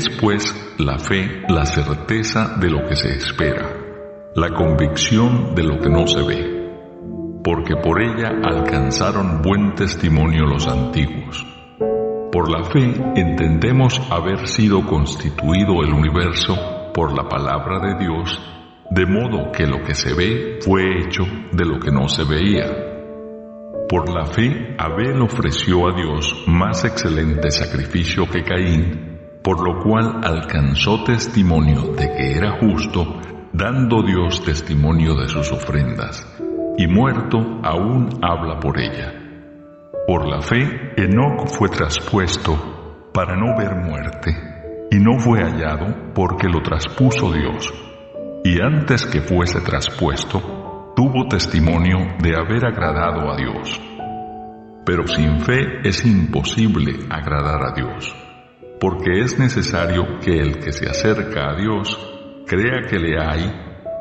Es pues la fe la certeza de lo que se espera, la convicción de lo que no se ve, porque por ella alcanzaron buen testimonio los antiguos. Por la fe entendemos haber sido constituido el universo por la palabra de Dios, de modo que lo que se ve fue hecho de lo que no se veía. Por la fe Abel ofreció a Dios más excelente sacrificio que Caín, por lo cual alcanzó testimonio de que era justo, dando Dios testimonio de sus ofrendas, y muerto aún habla por ella. Por la fe Enoc fue traspuesto para no ver muerte, y no fue hallado porque lo traspuso Dios, y antes que fuese traspuesto, tuvo testimonio de haber agradado a Dios. Pero sin fe es imposible agradar a Dios, porque es necesario que el que se acerca a Dios crea que le hay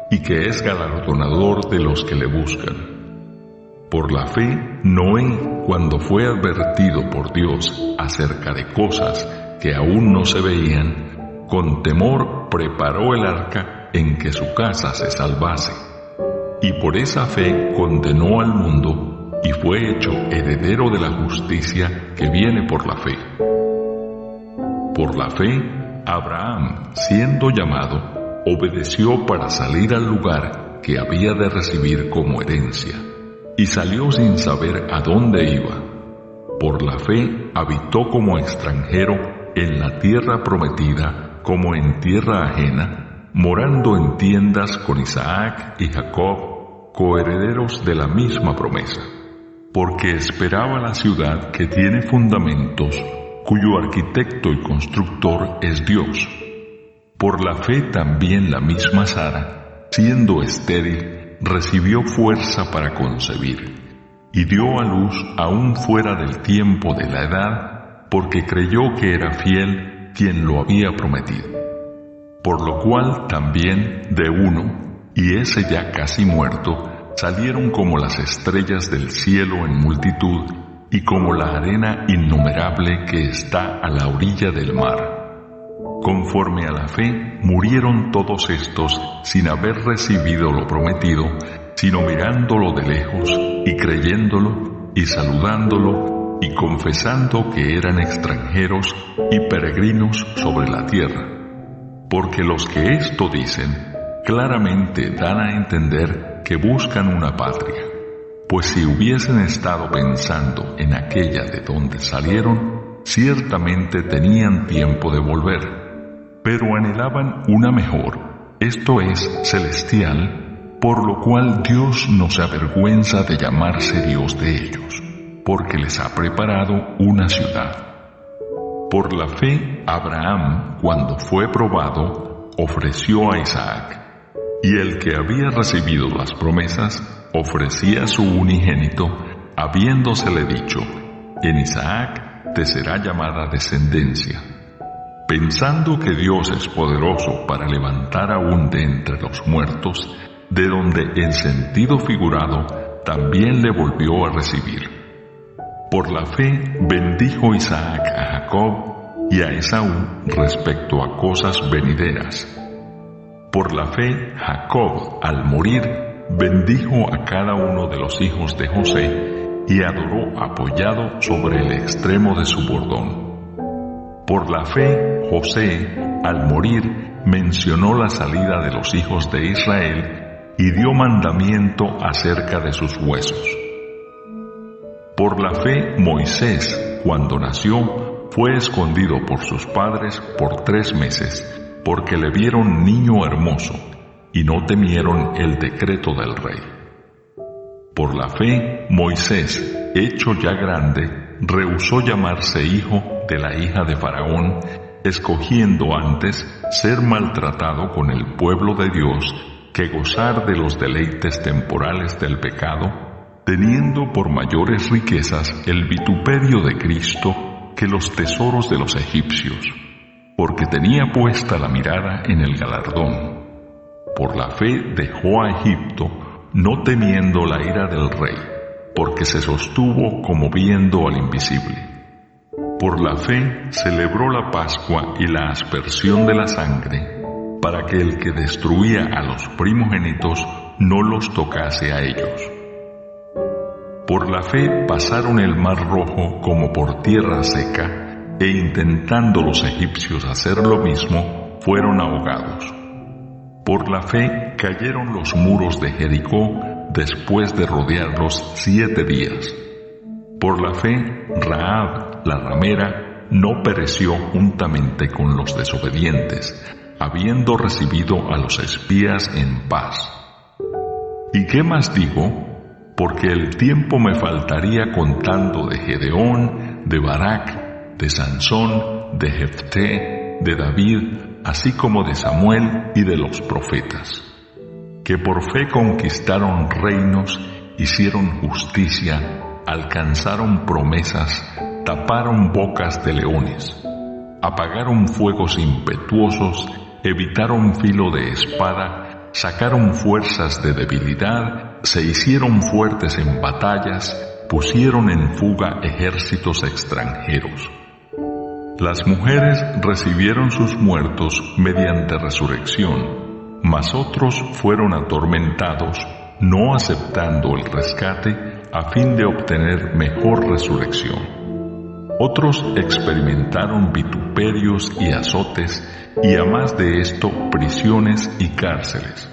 y que es galardonador de los que le buscan. Por la fe, Noé, cuando fue advertido por Dios acerca de cosas que aún no se veían, con temor preparó el arca en que su casa se salvase, y por esa fe condenó al mundo y fue hecho heredero de la justicia que viene por la fe. Por la fe, Abraham, siendo llamado, obedeció para salir al lugar que había de recibir como herencia, y salió sin saber a dónde iba. Por la fe habitó como extranjero en la tierra prometida como en tierra ajena, morando en tiendas con Isaac y Jacob, coherederos de la misma promesa, porque esperaba la ciudad que tiene fundamentos, cuyo arquitecto y constructor es Dios. Por la fe también la misma Sara, siendo estéril, recibió fuerza para concebir, y dio a luz aún fuera del tiempo de la edad, porque creyó que era fiel quien lo había prometido. Por lo cual también de uno, y ese ya casi muerto, salieron como las estrellas del cielo en multitud, y como la arena innumerable que está a la orilla del mar. Conforme a la fe, murieron todos estos sin haber recibido lo prometido, sino mirándolo de lejos, y creyéndolo, y saludándolo, y confesando que eran extranjeros y peregrinos sobre la tierra. Porque los que esto dicen, claramente dan a entender que buscan una patria. Pues si hubiesen estado pensando en aquella de donde salieron, ciertamente tenían tiempo de volver, pero anhelaban una mejor, esto es, celestial, por lo cual Dios no se avergüenza de llamarse Dios de ellos, porque les ha preparado una ciudad. Por la fe, Abraham, cuando fue probado, ofreció a Isaac, y el que había recibido las promesas, ofrecía su unigénito, habiéndosele dicho, en Isaac te será llamada descendencia, pensando que Dios es poderoso para levantar aún de entre los muertos, de donde en sentido figurado también le volvió a recibir. Por la fe bendijo Isaac a Jacob y a Esaú respecto a cosas venideras. Por la fe Jacob, al morir, bendijo a cada uno de los hijos de José y adoró apoyado sobre el extremo de su bordón. Por la fe José, al morir, mencionó la salida de los hijos de Israel y dio mandamiento acerca de sus huesos. Por la fe Moisés, cuando nació, fue escondido por sus padres por 3 meses, porque le vieron niño hermoso, y no temieron el decreto del rey. Por la fe, Moisés, hecho ya grande, rehusó llamarse hijo de la hija de Faraón, escogiendo antes ser maltratado con el pueblo de Dios que gozar de los deleites temporales del pecado, teniendo por mayores riquezas el vituperio de Cristo que los tesoros de los egipcios, porque tenía puesta la mirada en el galardón. Por la fe dejó a Egipto, no temiendo la ira del rey, porque se sostuvo como viendo al invisible. Por la fe celebró la Pascua y la aspersión de la sangre, para que el que destruía a los primogénitos no los tocase a ellos. Por la fe pasaron el mar Rojo como por tierra seca, e intentando los egipcios hacer lo mismo, fueron ahogados. Por la fe cayeron los muros de Jericó después de rodearlos 7 días. Por la fe, Rahab, la ramera, no pereció juntamente con los desobedientes, habiendo recibido a los espías en paz. ¿Y qué más digo? Porque el tiempo me faltaría contando de Gedeón, de Barak, de Sansón, de Jefté, de David, así como de Samuel y de los profetas, que por fe conquistaron reinos, hicieron justicia, alcanzaron promesas, taparon bocas de leones, apagaron fuegos impetuosos, evitaron filo de espada, sacaron fuerzas de debilidad, se hicieron fuertes en batallas, pusieron en fuga ejércitos extranjeros. Las mujeres recibieron sus muertos mediante resurrección, mas otros fueron atormentados, no aceptando el rescate a fin de obtener mejor resurrección. Otros experimentaron vituperios y azotes, y a más de esto prisiones y cárceles.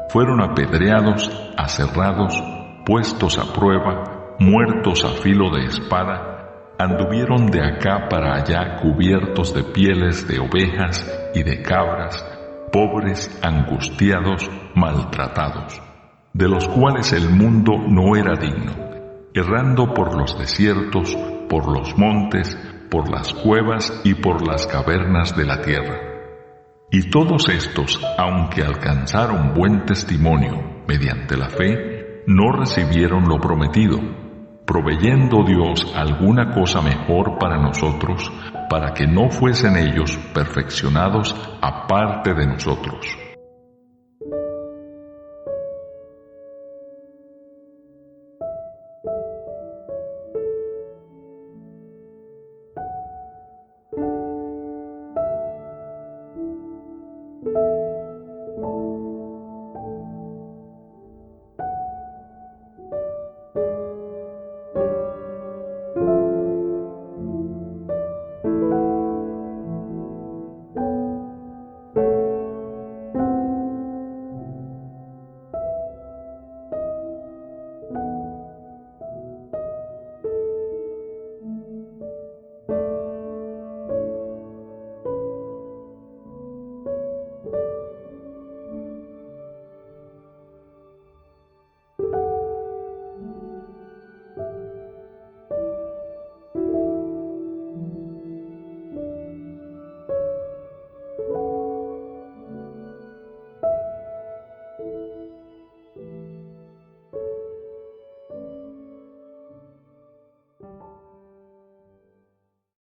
Fueron apedreados, aserrados, puestos a prueba, muertos a filo de espada, anduvieron de acá para allá cubiertos de pieles de ovejas y de cabras, pobres, angustiados, maltratados, de los cuales el mundo no era digno, errando por los desiertos, por los montes, por las cuevas y por las cavernas de la tierra. Y todos estos, aunque alcanzaron buen testimonio mediante la fe, no recibieron lo prometido, proveyendo Dios alguna cosa mejor para nosotros, para que no fuesen ellos perfeccionados aparte de nosotros.